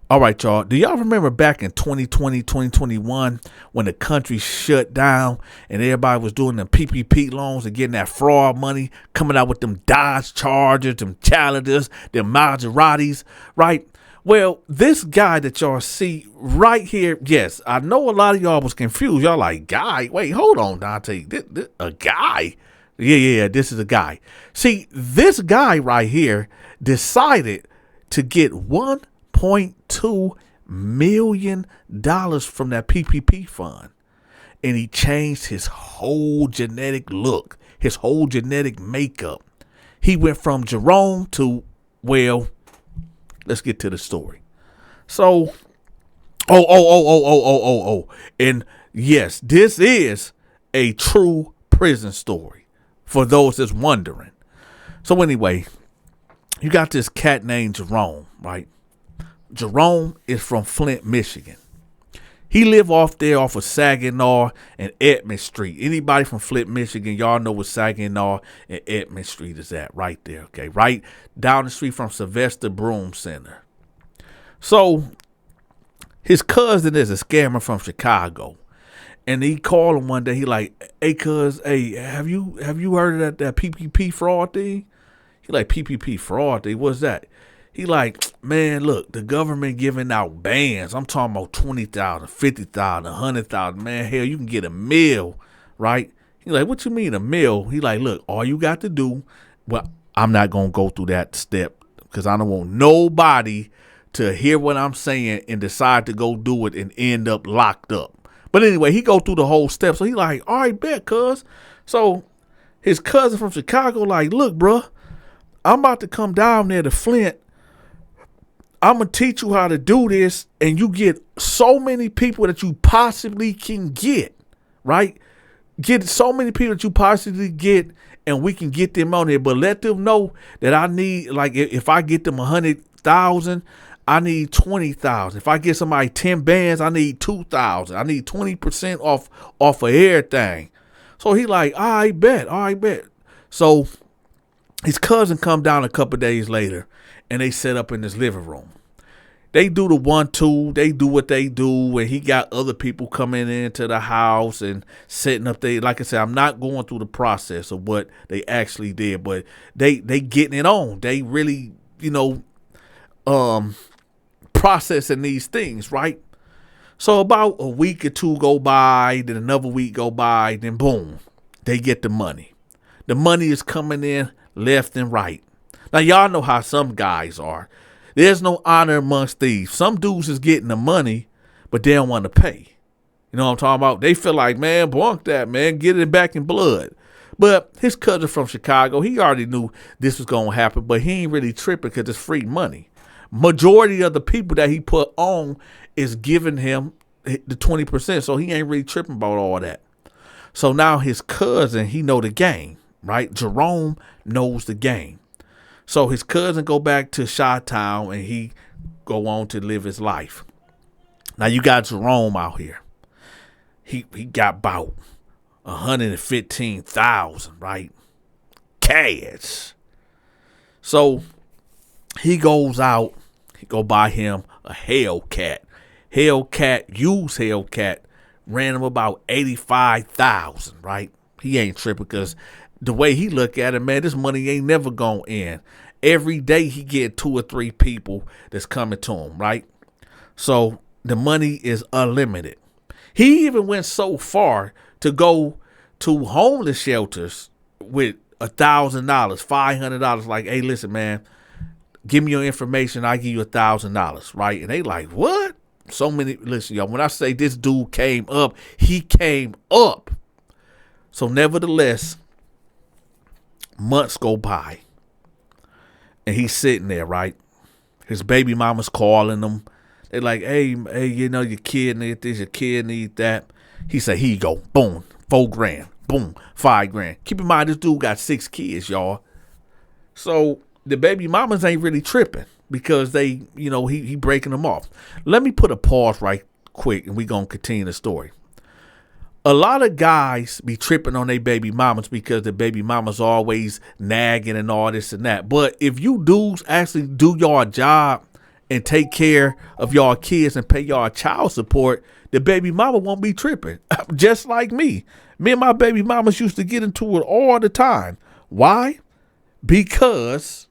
All right, y'all. Do y'all remember back in 2020, 2021 when the country shut down and everybody was doing them PPP loans and getting that fraud money, coming out with them Dodge Chargers, them Challengers, them Maseratis, right? Well, this guy that y'all see right here, yes, I know a lot of y'all was confused. Y'all like, guy, wait, hold on, Dante. This a guy? Yeah, this is a guy. See, this guy right here decided to get $1.2 million from that PPP fund. And he changed his whole genetic look, his whole genetic makeup. He went from Jerome to, well, let's get to the story. So, and yes, this is a true prison story for those that's wondering. So anyway, you got this cat named Jerome, right? Jerome is from Flint, Michigan. He live off there off of Saginaw and Edmond Street. Anybody from Flint, Michigan, y'all know what Saginaw and Edmond Street is at right there, okay? Right down the street from Sylvester Broom Center. So his cousin is a scammer from Chicago. And he called him one day. He like, hey, cuz, hey, have you heard of that PPP fraud thing? He like, PPP fraud thing? What's that? He like, man, look, the government giving out bans. I'm talking about 20,000, 50,000, 100,000. Man, hell, you can get a meal, right? He like, what you mean a meal? He like, look, all you got to do, well, I'm not going to go through that step because I don't want nobody to hear what I'm saying and decide to go do it and end up locked up. But anyway, he go through the whole step. So he like, all right, bet, cuz. So his cousin from Chicago like, look, bruh, I'm about to come down there to Flint. I'm going to teach you how to do this, and you get so many people that you possibly can get, right? Get so many people that you possibly get, and we can get them on there. But let them know that I need, like, if I get them 100,000, I need 20,000. If I get somebody 10 bands, I need 2,000. I need 20% off of everything. So he like, all right, bet. So his cousin come down a couple days later, and they set up in this living room. They do the 1-2, they do what they do, and he got other people coming into the house and setting up there. Like I said, I'm not going through the process of what they actually did, but they getting it on. They really, processing these things, right? So about a week or two go by, then another week go by, then boom, they get the money. The money is coming in left and right. Now, y'all know how some guys are. There's no honor amongst thieves. Some dudes is getting the money, but they don't want to pay. You know what I'm talking about? They feel like, man, bunk that, man. Get it back in blood. But his cousin from Chicago, he already knew this was going to happen, but he ain't really tripping because it's free money. Majority of the people that he put on is giving him the 20%, so he ain't really tripping about all that. So now his cousin, he know the game, right? Jerome knows the game. So his cousin go back to Chi-Town and he go on to live his life. Now you got Jerome out here. He got about 115,000, right? Cash. So he goes out, he go buy him a Hellcat. Used Hellcat, ran him about 85,000, right? He ain't tripping because the way he look at it, man, this money ain't never gonna end. Every day he get 2 or 3 people that's coming to him, right? So the money is unlimited. He even went so far to go to homeless shelters with $1,000, $500. Like, hey, listen, man, give me your information. I give you $1,000, right? And they like, what? So many. Listen, y'all. When I say this dude came up, he came up. So nevertheless, months go by, and he's sitting there, right? His baby mama's calling him. They're like, hey, your kid need this, your kid need that. He said, here you go. Boom, $4,000. Boom, $5,000. Keep in mind, this dude got 6 kids, y'all. So the baby mamas ain't really tripping because they, he breaking them off. Let me put a pause right quick, and we gonna continue the story. A lot of guys be tripping on their baby mamas because the baby mamas always nagging and all this and that. But if you dudes actually do your job and take care of y'all kids and pay y'all child support, the baby mama won't be tripping. Just like me. Me and my baby mamas used to get into it all the time. Why? Because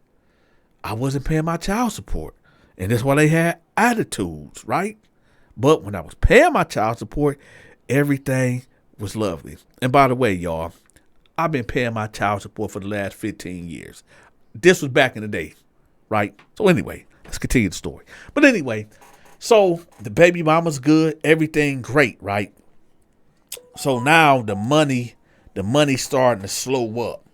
I wasn't paying my child support. And that's why they had attitudes, right? But when I was paying my child support, everything was lovely. And by the way, y'all, I've been paying my child support for the last 15 years. This was back in the day, right? So anyway, let's continue the story. But anyway, so the baby mama's good, everything great, right? So now the money's starting to slow up.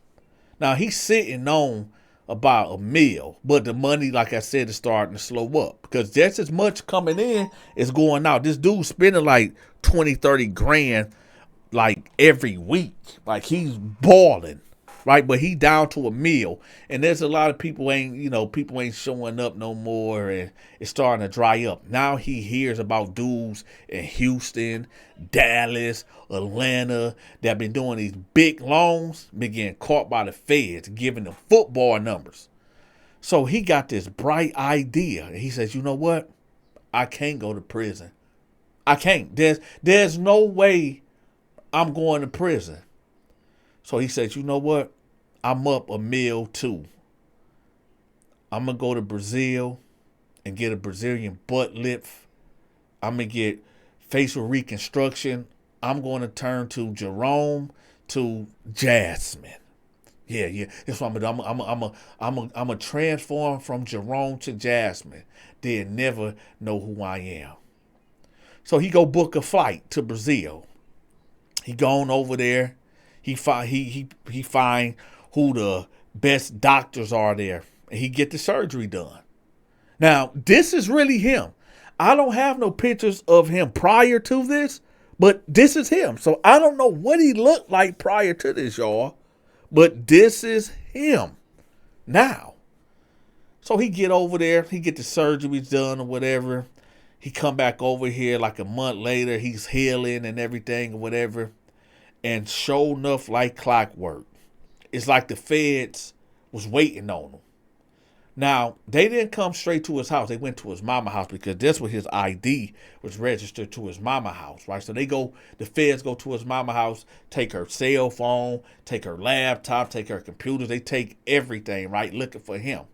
Now he's sitting on about $1 million, but the money, like I said, is starting to slow up because just as much coming in is going out. This dude's spending like 20, 30 grand like every week. Like he's balling, right? But he down to $1 million. And there's a lot of people ain't showing up no more, and it's starting to dry up. Now he hears about dudes in Houston, Dallas, Atlanta that been doing these big loans, been getting caught by the feds, giving them football numbers. So he got this bright idea. And he says, you know what? I can't go to prison. I can't. There's no way I'm going to prison. So he says, you know what? I'm up $1 million too. I'm going to go to Brazil and get a Brazilian butt lift. I'm going to get facial reconstruction. I'm going to turn to Jerome to Jasmine. Yeah. That's what I'm gonna transform from Jerome to Jasmine. They'll never know who I am. So he go book a flight to Brazil. He gone over there. He find who the best doctors are there, and he get the surgery done. Now, this is really him. I don't have no pictures of him prior to this, but this is him. So I don't know what he looked like prior to this, y'all, but this is him now. So he get over there, he get the surgery done or whatever. He come back over here like a month later. He's healing and everything or whatever. And sure enough, like clockwork, it's like the feds was waiting on him. Now, they didn't come straight to his house. They went to his mama house because that's where his ID was registered to his mama house, right? So the feds go to his mama house, take her cell phone, take her laptop, take her computers. They take everything, right, looking for him.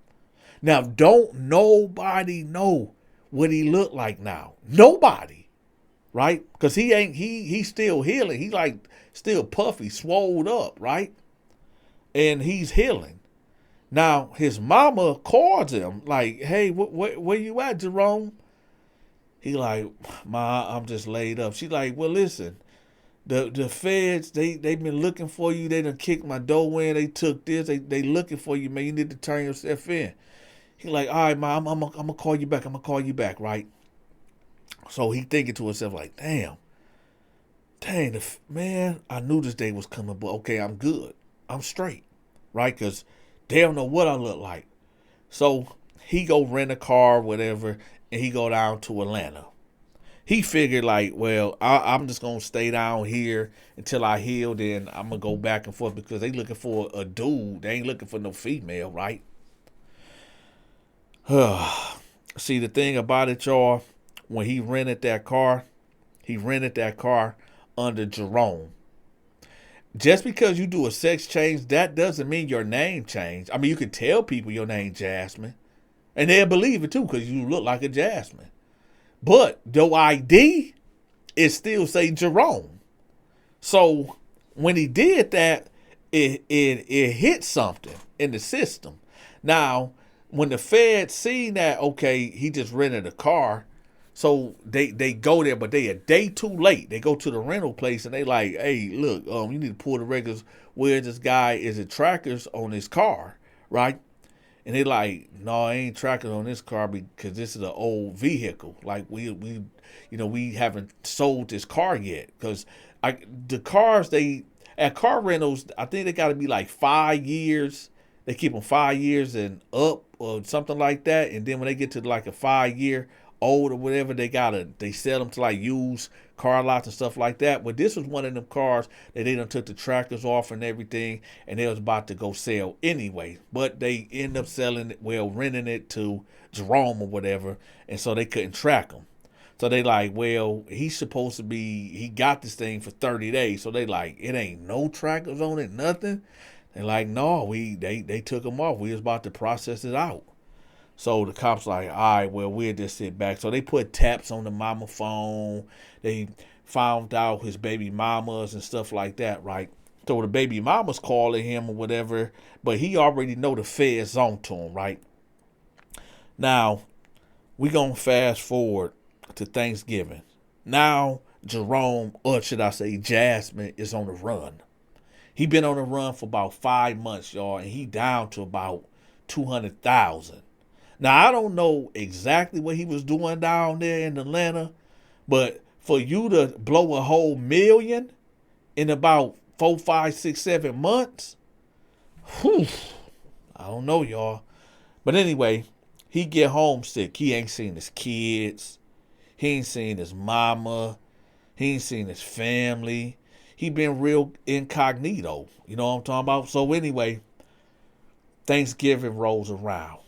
Now, don't nobody know what he looked like now. Nobody, right? Because he's still healing. He's like still puffy, swolled up, right? And he's healing. Now, his mama calls him like, hey, where you at, Jerome? He like, Ma, I'm just laid up. She like, well, listen, the feds, they've been looking for you. They done kicked my door in. They took this. They looking for you, man. You need to turn yourself in. He like, all right, Ma, I'm going to call you back. I'm going to call you back, right? So he thinking to himself like, dang, man, I knew this day was coming, but okay, I'm good. I'm straight, right? Because they don't know what I look like. So he go rent a car, whatever, and he go down to Atlanta. He figured like, well, I'm just going to stay down here until I heal. Then I'm going to go back and forth because they looking for a dude. They ain't looking for no female, right? See, the thing about it, y'all, when he rented that car under Jerome. Just because you do a sex change, that doesn't mean your name changed. I mean, you can tell people your name Jasmine, and they'll believe it too because you look like a Jasmine. But the ID is still say Jerome. So when he did that, it hit something in the system. Now, when the feds seen that, okay, he just rented a car, so they go there, but they a day too late. They go to the rental place and they like, hey, look, you need to pull the records where this guy is at trackers on his car, right? And they like, no, I ain't trackers on this car because this is an old vehicle. Like we haven't sold this car yet because the cars at car rentals, I think they got to be like 5 years. They keep them 5 years and up or something like that. And then when they get to like a 5 year old or whatever, they sell them to like used car lots and stuff like that. But this was one of them cars that they done took the trackers off and everything, and they was about to go sell anyway. But they end up selling it, well, renting it to Jerome or whatever, and so they couldn't track him. So they like, well, he's supposed to be, he got this thing for 30 days. So they like, it ain't no trackers on it, nothing. They're like, no, they took him off. We was about to process it out. So the cops like, all right, well, we'll just sit back. So they put taps on the mama phone. They found out his baby mamas and stuff like that, right? So the baby mama's calling him or whatever, but he already know the feds on to him, right? Now, we gonna fast forward to Thanksgiving. Now, Jerome, or should I say Jasmine, is on the run. He been on the run for about 5 months, y'all, and he down to about 200,000. Now, I don't know exactly what he was doing down there in Atlanta, but for you to blow a whole million in about 4, 5, 6, 7 months, whew, I don't know, y'all. But anyway, he get homesick. He ain't seen his kids. He ain't seen his mama. He ain't seen his family. He been real incognito. You know what I'm talking about? So anyway, Thanksgiving rolls around.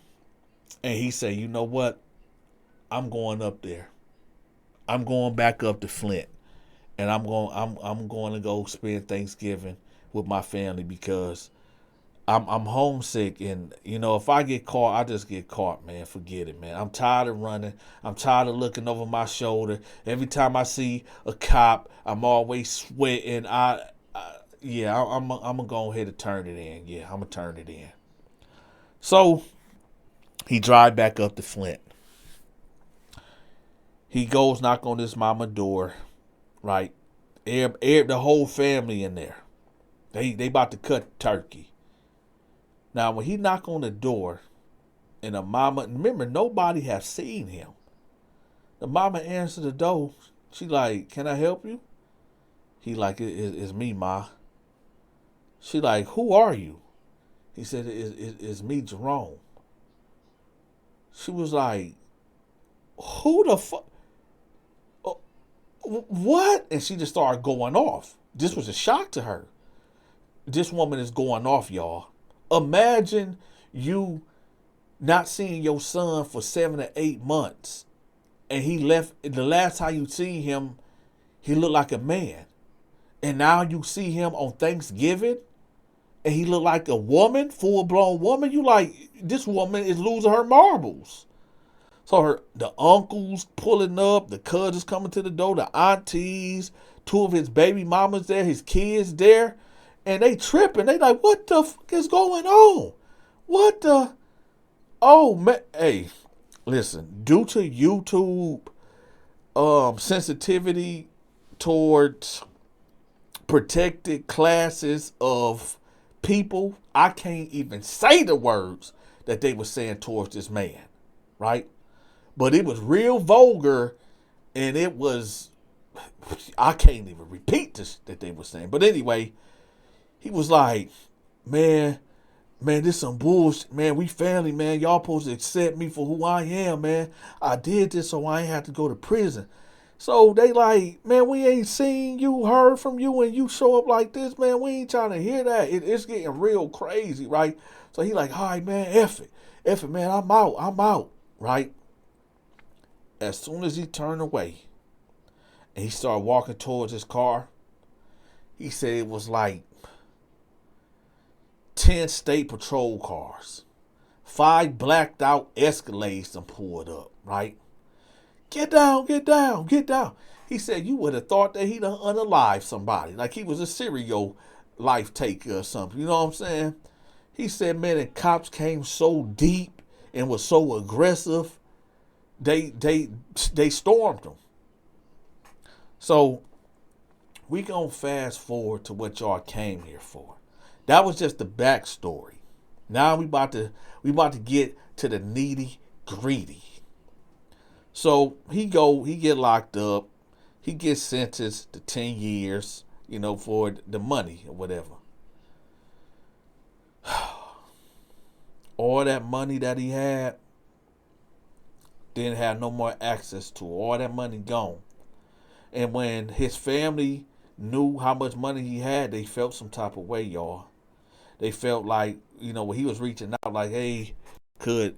And he said, you know what? I'm going up there. I'm going back up to Flint. And I'm going to go spend Thanksgiving with my family because I'm homesick, and if I get caught, I just get caught, man. Forget it, man. I'm tired of running. I'm tired of looking over my shoulder. Every time I see a cop, I'm always sweating. I'm gonna go ahead and turn it in. Yeah, I'm gonna turn it in. So he drive back up to Flint. He goes knock on his mama door, right? The whole family in there. They about to cut turkey. Now, when he knock on the door, and the mama, remember, nobody has seen him. The mama answered the door. She like, can I help you? He like, it's me, ma. She like, who are you? He said, it's me, Jerome. She was like, who the fuck? What? And she just started going off. This was a shock to her. This woman is going off, y'all. Imagine you not seeing your son for 7 or 8 months, and he left. The last time you see him, he looked like a man, and now you see him on Thanksgiving, and he looked like a woman, full blown woman. You like, this woman is losing her marbles. So the uncles pulling up, the cousins coming to the door, the aunties, 2 of his baby mamas there, his kids there. And they tripping. They like, what the fuck is going on? What the? Oh, man. Hey, listen. Due to YouTube sensitivity towards protected classes of people, I can't even say the words that they were saying towards this man, right? But it was real vulgar, and it was, I can't even repeat this that they were saying. But anyway, he was like, man, this some bullshit, man. We family, man. Y'all supposed to accept me for who I am, man. I did this so I ain't have to go to prison. So they like, man, we ain't seen you, heard from you, and you show up like this, man. We ain't trying to hear that. It's getting real crazy, right? So he like, all right, man, F it, man. I'm out, right? As soon as he turned away and he started walking towards his car, he said it was like 10 state patrol cars, 5 blacked out Escalades and pulled up, right? Get down. He said you would have thought that he done unalived somebody, like he was a serial life taker or something. You know what I'm saying? He said, man, the cops came so deep and was so aggressive, they stormed him. So we gonna fast forward to what y'all came here for. That was just the backstory. Now we about to get to the nitty gritty. So he get locked up. He gets sentenced to 10 years, for the money or whatever. All that money that he had, didn't have no more access to. All that money gone. And when his family knew how much money he had, they felt some type of way, y'all. They felt like, when he was reaching out, like, hey, could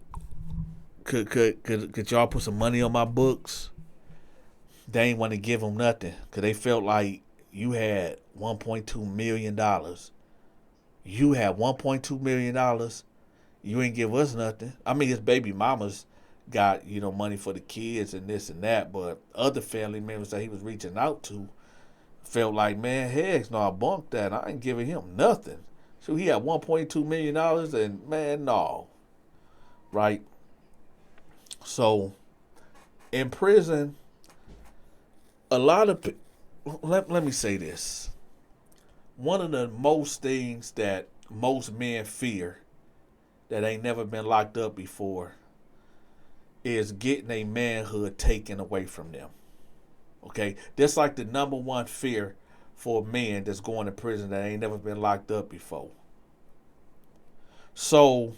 could y'all put some money on my books? They ain't want to give him nothing because they felt like you had $1.2 million. You had $1.2 million. You ain't give us nothing. I mean, his baby mamas got money for the kids and this and that, but other family members that he was reaching out to felt like, man, heck no, I bumped that. I ain't giving him nothing. So he had $1.2 million, and man, no, right? So in prison, a lot of let me say this. One of the most things that most men fear that ain't never been locked up before is getting a manhood taken away from them. Okay? That's like the number one fear for a man that's going to prison that ain't never been locked up before. So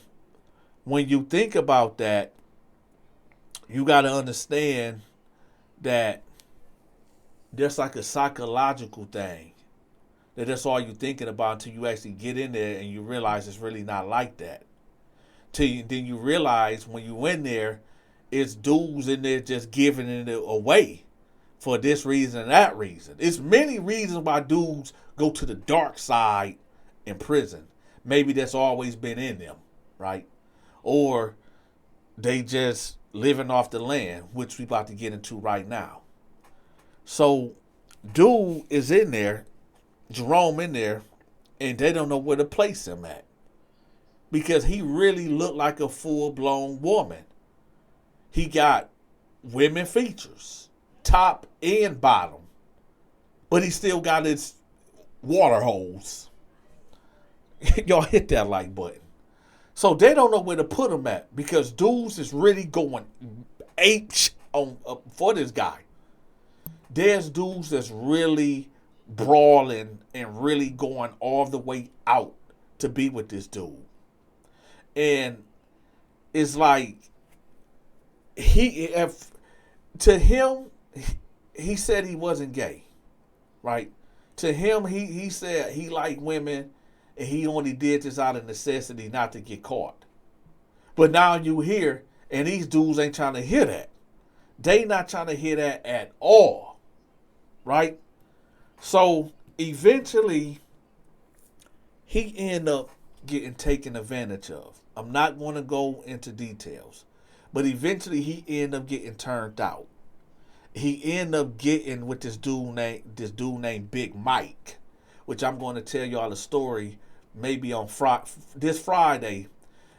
when you think about that, you got to understand that there's like a psychological thing. That's all you're thinking about until you actually get in there and you realize it's really not like that. Then you realize when you in there, it's dudes in there just giving it away for this reason and that reason. It's many reasons why dudes go to the dark side in prison. Maybe that's always been in them, right? Or they just living off the land, which we about to get into right now. So dude is in there, Jerome in there, and they don't know where to place him at. Because he really looked like a full-blown woman. He got women features, top and bottom. But he still got his water holes. Y'all hit that like button. So they don't know where to put him at because dudes is really going apes on for this guy. There's dudes that's really brawling and really going all the way out to be with this dude. And it's like he said he wasn't gay, right? To him, he said he liked women and he only did this out of necessity not to get caught. But now you hear, and these dudes ain't trying to hear that. They not trying to hear that at all, right? So eventually, he ended up getting taken advantage of. I'm not going to go into details, but eventually he ended up getting turned out. He ended up getting with this dude named Big Mike, which I'm going to tell y'all a story maybe on this Friday.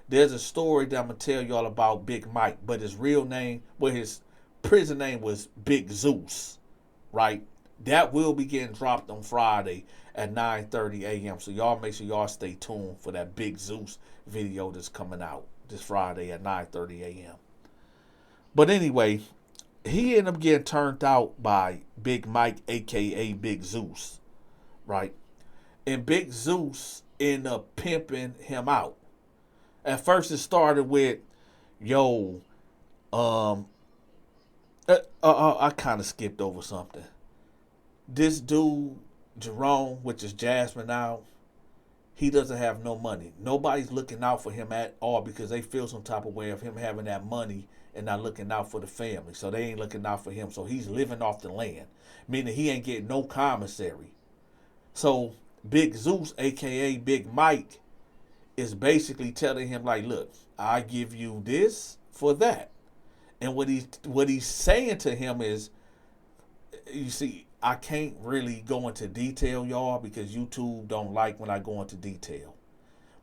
There's a story that I'm going to tell y'all about Big Mike, but his real name, his prison name was Big Zeus, right? That will be getting dropped on Friday at 9:30 a.m. So y'all make sure y'all stay tuned for that Big Zeus video that's coming out this Friday at 9:30 a.m. But anyway, he ended up getting turned out by Big Mike, a.k.a. Big Zeus, right? And Big Zeus ended up pimping him out. At first it started with, I kind of skipped over something. This dude, Jerome, which is Jasmine now, he doesn't have no money. Nobody's looking out for him at all because they feel some type of way of him having that money and not looking out for the family. So they ain't looking out for him. So he's living off the land, meaning he ain't getting no commissary. So Big Zeus, a.k.a. Big Mike, is basically telling him, like, look, I give you this for that. And what he's saying to him is, you see, I can't really go into detail, y'all, because YouTube don't like when I go into detail.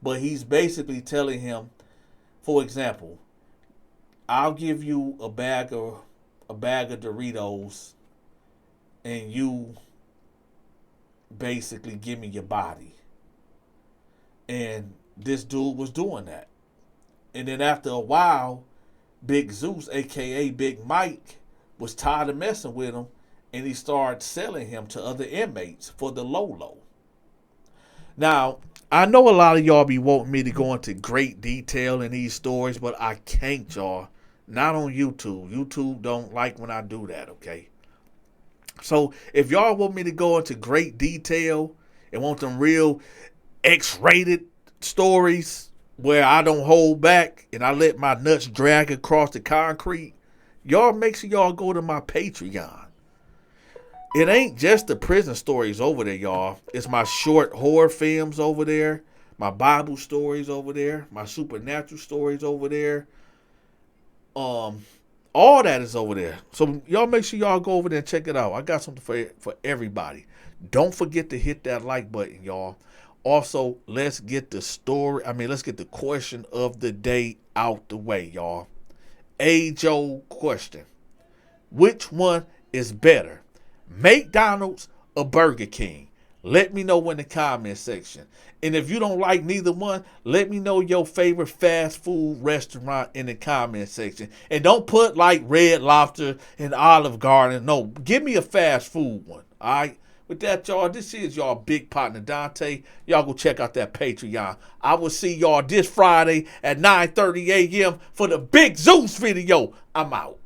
But he's basically telling him, for example, I'll give you a bag of Doritos, and you basically give me your body. And this dude was doing that. And then after a while, Big Zeus, a.k.a. Big Mike, was tired of messing with him, and he started selling him to other inmates for the low. Now, I know a lot of y'all be wanting me to go into great detail in these stories, but I can't, y'all. Not on YouTube. YouTube don't like when I do that, okay? So if y'all want me to go into great detail and want them real X-rated stories where I don't hold back and I let my nuts drag across the concrete, y'all make sure y'all go to my Patreon. It ain't just the prison stories over there, y'all. It's my short horror films over there, my Bible stories over there, my supernatural stories over there. All that is over there. So y'all make sure y'all go over there and check it out. I got something for everybody. Don't forget to hit that like button, y'all. Also, let's get the question of the day out the way, y'all. Age-old question. Which one is better? McDonald's or Burger King? Let me know in the comment section. And if you don't like neither one, let me know your favorite fast food restaurant in the comment section. And don't put like Red Lobster and Olive Garden. No, give me a fast food one. All right. With that, y'all, this is y'all big partner Donta. Y'all go check out that Patreon. I will see y'all this Friday at 9:30 a.m. for the Big Zeus video. I'm out.